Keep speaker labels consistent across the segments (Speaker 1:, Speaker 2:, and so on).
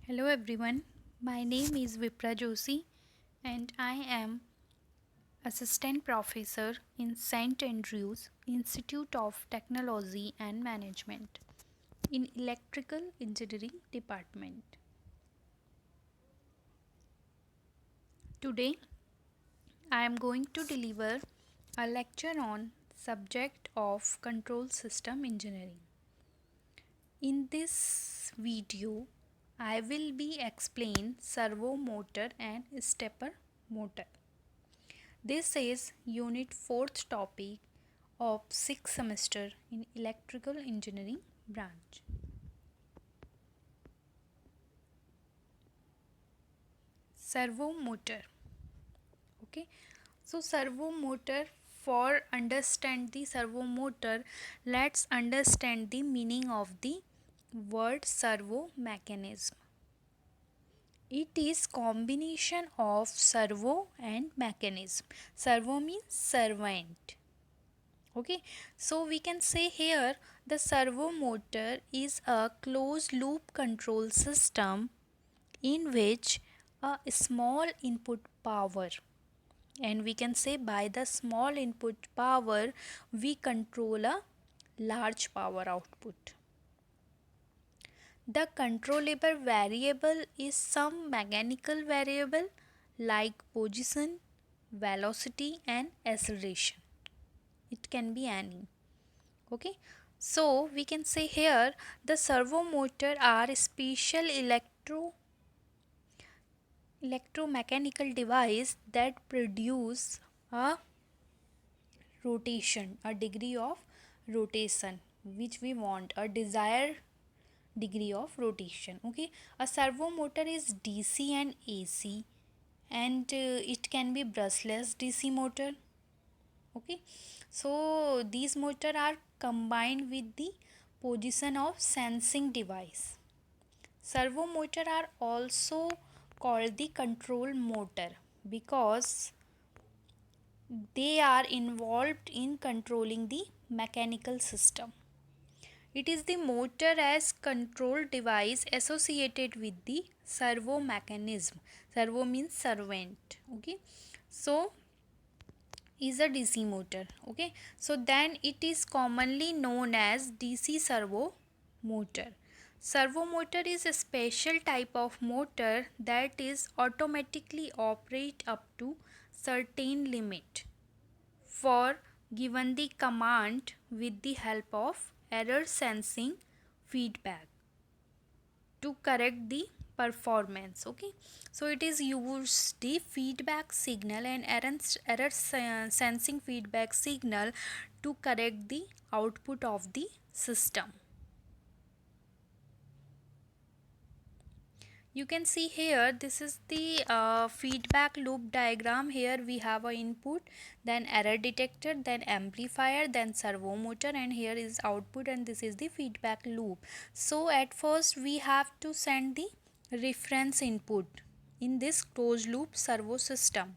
Speaker 1: Hello everyone, my name is Vipra Joshi and I am Assistant Professor in St. Andrews Institute of Technology and Management in Electrical Engineering Department. Today I am going to deliver a lecture on subject of control system engineering. In this video I will be explain servo motor and stepper motor. This is Unit 4th topic of 6th semester in Electrical Engineering branch. Servo motor. Okay. So servo motor, for understand the servo motor, let's understand the meaning of the word servo mechanism. It is combination of servo and mechanism. Servo means servant. Okay, so we can say here the servo motor is a closed loop control system in which a small input power, and we can say by the small input power we control a large power output. The controllable variable is some mechanical variable like position, velocity and acceleration. It can be any. Okay, so we can say here the servo motor are special electromechanical device that produce a rotation, a degree of rotation which we want, a desired degree of rotation. Okay, a servo motor is DC and AC, and it can be brushless DC motor. Okay, so these motor are combined with the position of sensing device. Servo motor are also called the control motor because they are involved in controlling the mechanical system. It is the motor as control device associated with the servo mechanism. Servo means servant. Okay, so is a DC motor. Okay, so then it is commonly known as DC servo motor. Servo motor is a special type of motor that is automatically operate up to certain limit for given the command with the help of error sensing feedback to correct the performance. Okay, so it is used the feedback signal and sensing feedback signal to correct the output of the system. You can see here this is the feedback loop diagram. Here we have a input, then error detector, then amplifier, then servo motor, and here is output, and this is the feedback loop. So at first we have to send the reference input in this closed loop servo system.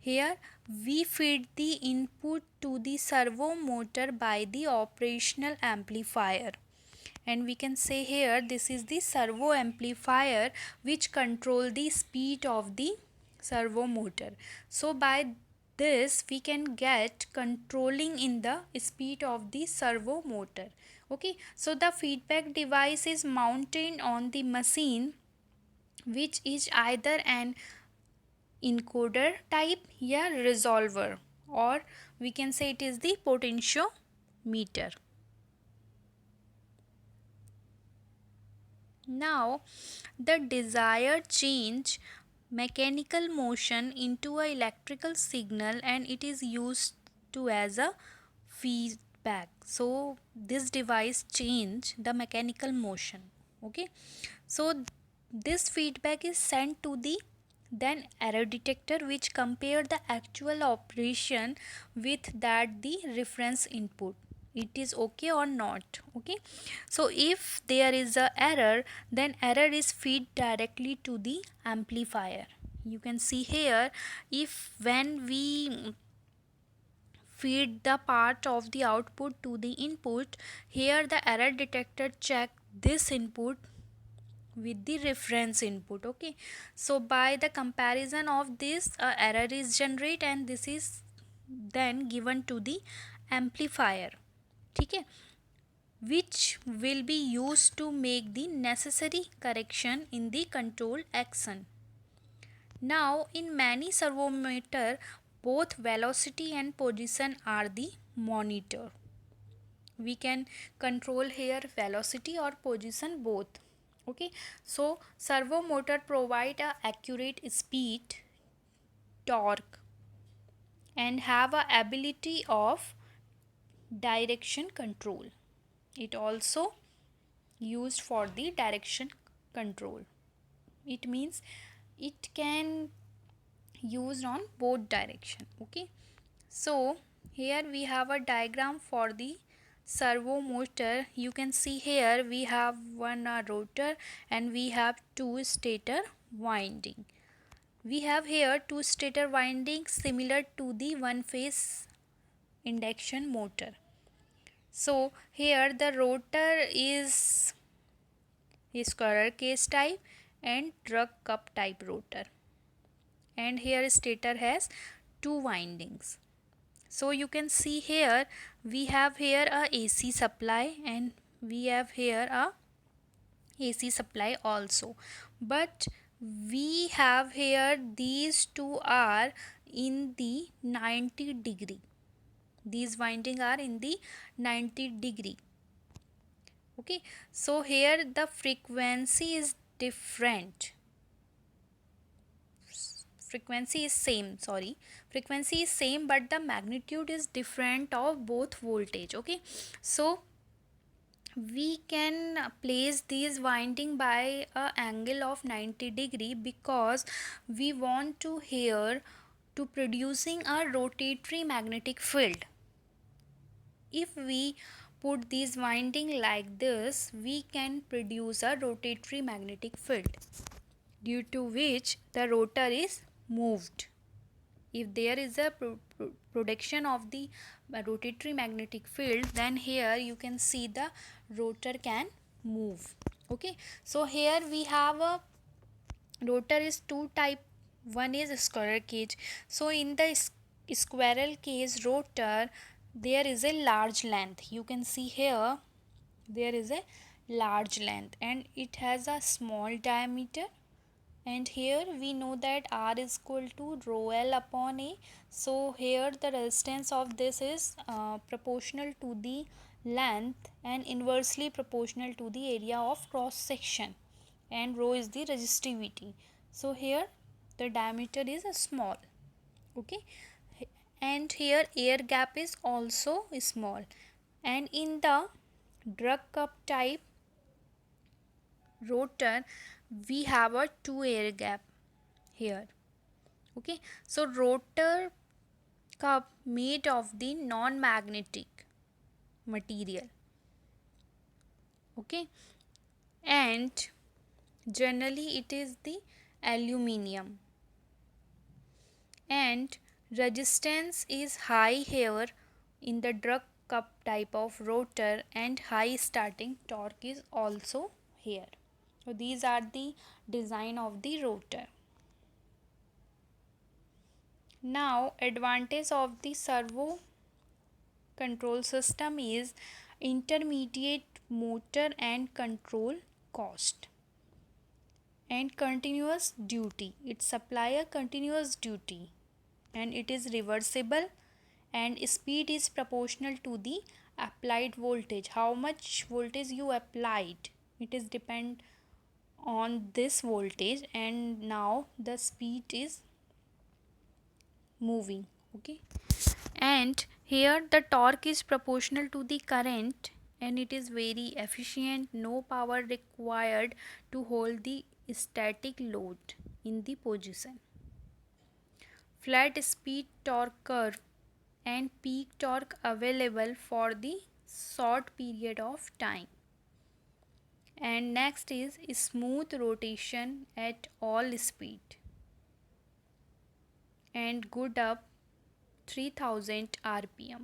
Speaker 1: Here we feed the input to the servo motor by the operational amplifier, and we can say here this is the servo amplifier which control the speed of the servo motor. So by this we can get controlling in the speed of the servo motor. Okay, so the feedback device is mounted on the machine, which is either an encoder type या resolver, or we can say it is the potentiometer. Now the desired change mechanical motion into a electrical signal, and it is used to as a feedback. So this device change the mechanical motion. Okay, so this feedback is sent to the then error detector, which compare the actual operation with that the reference input, it is okay or not. Okay, so if there is a error, then error is feed directly to the amplifier. You can see here, if when we feed the part of the output to the input, here the error detector check this input with the reference input. Okay, so by the comparison of this, error is generated and this is then given to the amplifier. ठीक है, which will be used to make the necessary correction in the control action. Now in many servometer, both velocity and position are the monitor. We can control here velocity or position both. Okay, so servo motor provide a accurate speed, torque, and have a ability of direction control. It also used for the direction control. It means it can used on both direction. Okay, so here we have a diagram for the servo motor. You can see here we have one rotor and we have two stator winding. We have here two stator windings similar to the one phase induction motor. So here the rotor is squirrel cage type and drug cup type rotor, and here stator has two windings. So you can see here we have here a AC supply and we have here a AC supply also, but we have here these two are in the 90 degree. These winding are in the 90 degree. Okay, so here the frequency is different. Frequency is same, but the magnitude is different of both voltage. Okay, so we can place these winding by a angle of 90 degree because we want to here to producing a rotatory magnetic field. If we put these winding like this, we can produce a rotatory magnetic field due to which the rotor is moved. If there is a production of the rotatory magnetic field, then here you can see the rotor can move. Okay, so here we have a rotor is two type. One is squirrel cage. So in the squirrel cage rotor there is a large length. You can see here there is a large length and it has a small diameter, and here we know that R is equal to rho L upon A. So here the resistance of this is proportional to the length and inversely proportional to the area of cross section, and rho is the resistivity. So here the diameter is small. Okay, and here air gap is also small, and in the drug cup type rotor we have a two air gap here. Okay, so rotor cup made of the non-magnetic material. Okay, and generally it is the aluminium, and resistance is high here in the drug cup type of rotor, and high starting torque is also here. So these are the design of the rotor. Now advantage of the servo control system is intermediate motor and control cost, and continuous duty. It supply a continuous duty, and it is reversible, and speed is proportional to the applied voltage. How much voltage you applied, it is depend on this voltage, and now the speed is moving. Okay, and here the torque is proportional to the current, and it is very efficient. No power required to hold the static load in the position. Flat speed torque curve and peak torque available for the short period of time. And next is smooth rotation at all speed and good up 3000 rpm.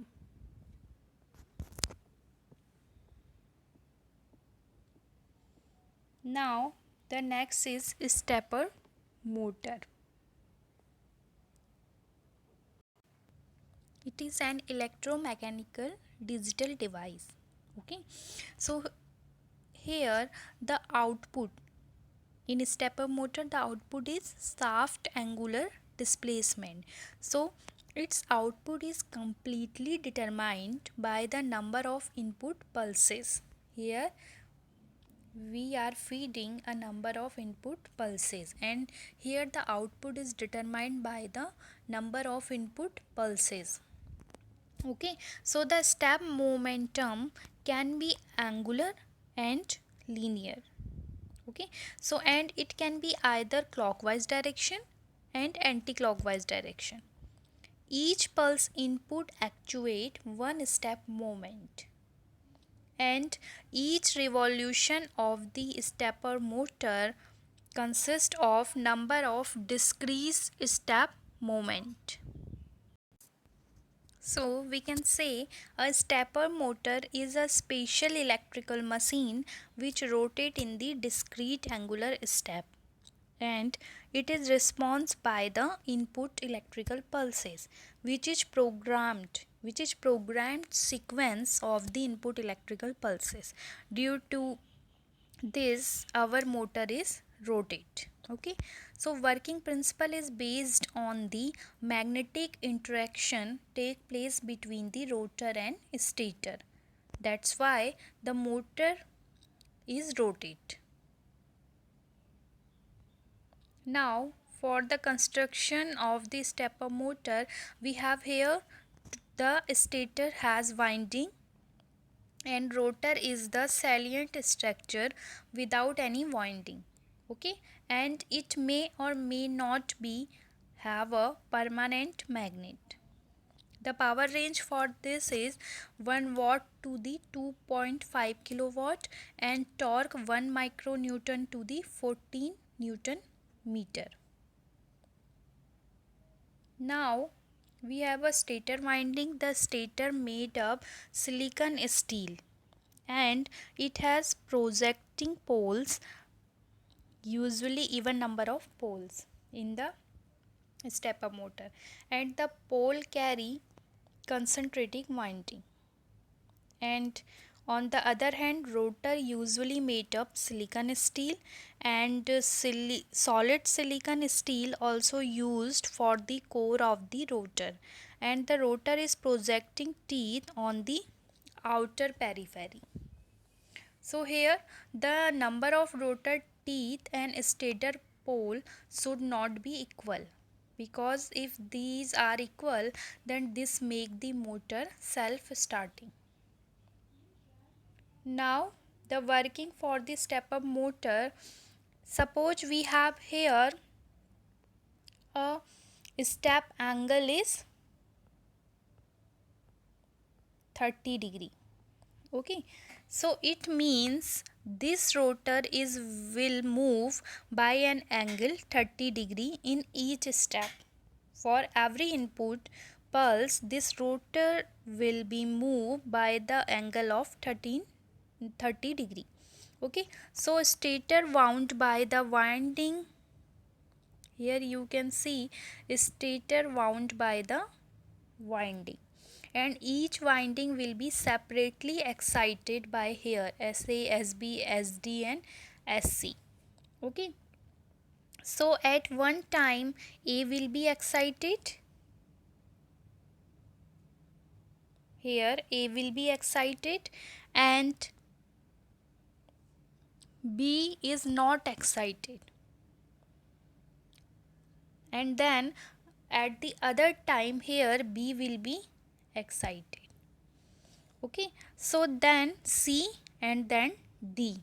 Speaker 1: Now The next is stepper motor. It is an electromechanical digital device. Okay, so here the output in stepper motor, the output is shaft angular displacement. So its output is completely determined by the number of input pulses. Here we are feeding a number of input pulses, and here the output is determined by the number of input pulses. Okay, so the step momentum can be angular and linear. Okay, so and it can be either clockwise direction and anti-clockwise direction. Each pulse input actuate one step moment, and each revolution of the stepper motor consists of number of discrete step moment. So we can say a stepper motor is a special electrical machine which rotate in the discrete angular step, and it is response by the input electrical pulses which is programmed sequence of the input electrical pulses. Due to this our motor is rotate. Okay, so working principle is based on the magnetic interaction take place between the rotor and stator. That's why the motor is rotate. Now for the construction of the stepper motor, we have here the stator has winding and rotor is the salient structure without any winding. Okay, and it may or may not be have a permanent magnet. The power range for this is 1 watt to the 2.5 kilowatt and torque 1 micronewton to the 14 newton meter. Now we have a stator winding. The stator made of silicon steel and it has projecting poles, usually even number of poles in the stepper motor, and the pole carry concentrating winding. And on the other hand, rotor usually made of silicon steel, and solid silicon steel also used for the core of the rotor, and the rotor is projecting teeth on the outer periphery. So here the number of rotor teeth and stator pole should not be equal, because if these are equal then this make the motor self starting. Now the working for the stepper motor, suppose we have here a step angle is 30 degree. Okay, so it means this rotor is will move by an angle 30 degree in each step. For every input pulse, this rotor will be moved by the angle of 30 degree. Okay, so stator wound by the winding. Here you can see stator wound by the winding, and each winding will be separately excited by here SA, SB, SD and SC. Okay, so at one time A will be excited. Here A will be excited and B is not excited, and then at the other time here B will be excited. Okay, so then C and then D.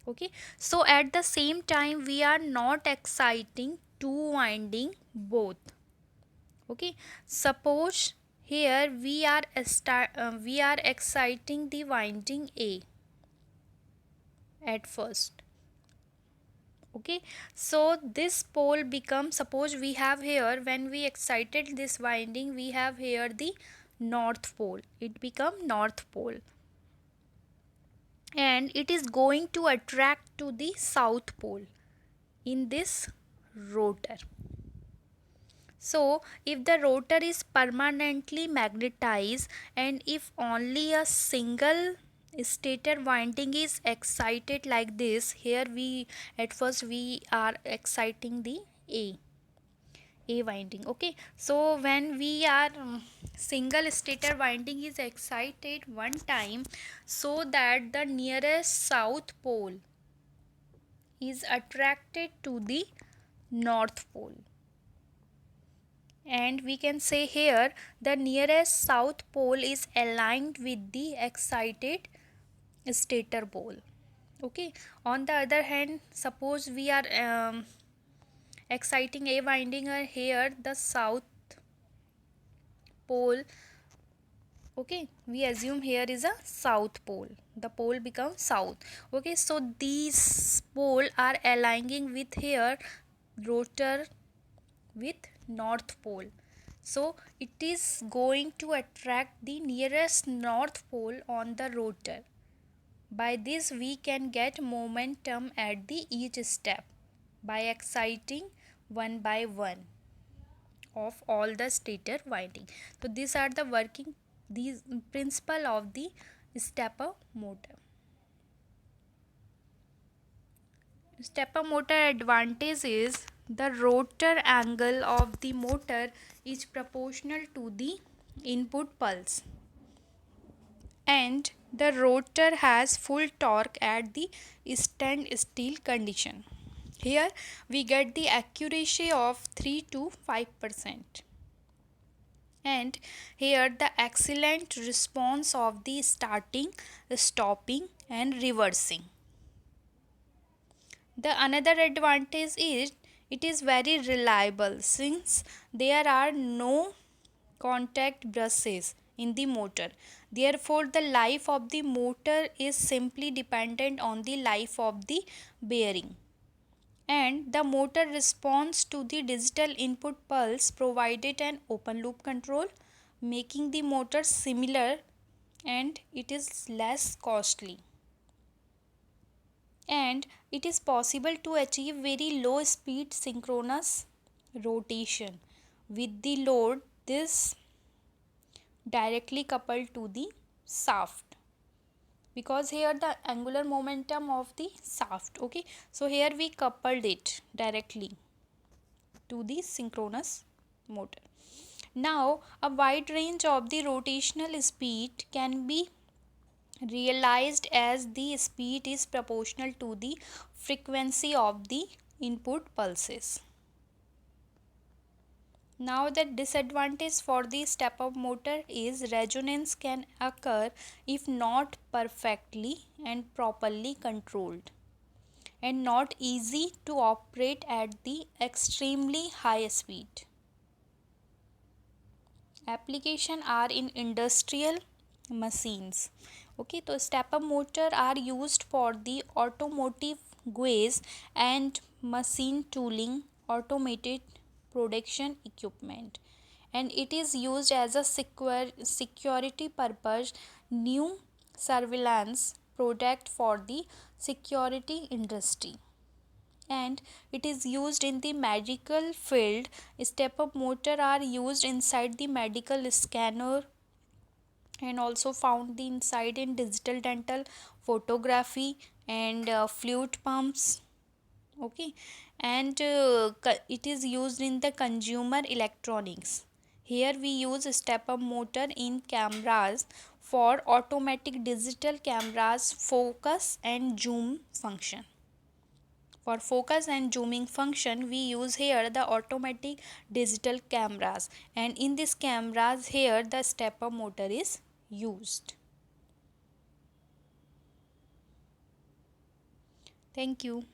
Speaker 1: Okay, so at the same time we are not exciting two winding both. Okay, suppose here we are exciting the winding A at first. Okay, so this pole becomes, suppose we have here, when we excited this winding we have here the north pole, it become north pole. and it is going to attract to the south pole in this rotor. So, if the rotor is permanently magnetized and if only a single stator winding is excited like this, here we at first we are exciting the A winding. Okay, so when we are single stator winding is excited one time, so that the nearest south pole is attracted to the north pole, and we can say here the nearest south pole is aligned with the excited stator pole. Okay, on the other hand, suppose we are exciting A winding here the south pole. Okay, we assume here is a south pole, the pole becomes south. Okay, so these pole are aligning with here rotor with north pole, so it is going to attract the nearest north pole on the rotor. By this we can get momentum at the each step by exciting one by one of all the stator winding. So these are the working, these principle of the stepper motor. Stepper motor advantage is the rotor angle of the motor is proportional to the input pulse, and the rotor has full torque at the standstill condition. Here we get the accuracy of 3 to 5%, and here the excellent response of the starting, stopping and reversing. The another advantage is it is very reliable since there are no contact brushes in the motor. Therefore, the life of the motor is simply dependent on the life of the bearing. And the motor responds to the digital input pulse provided an open loop control, making the motor similar, and it is less costly, and it is possible to achieve very low speed synchronous rotation with the load this directly coupled to the shaft, because here the angular momentum of the shaft. Okay, so here we coupled it directly to the synchronous motor. Now a wide range of the rotational speed can be realized as the speed is proportional to the frequency of the input pulses. Now the disadvantage for the step up motor is resonance can occur if not perfectly and properly controlled, and not easy to operate at the extremely high speed. Application are in industrial machines. Okay, so stepper motor are used for the automotive gauge and machine tooling, automated production equipment, and it is used as a security purpose, new surveillance product for the security industry, and it is used in the medical field. Step up motor are used inside the medical scanner and also found the inside in digital dental photography and fluid pumps. Okay, and it is used in the consumer electronics. Here we use step up motor in cameras for automatic digital cameras focus and zoom function. For focus and zooming function we use here the automatic digital cameras, and in this cameras here the stepper motor is used. Thank you.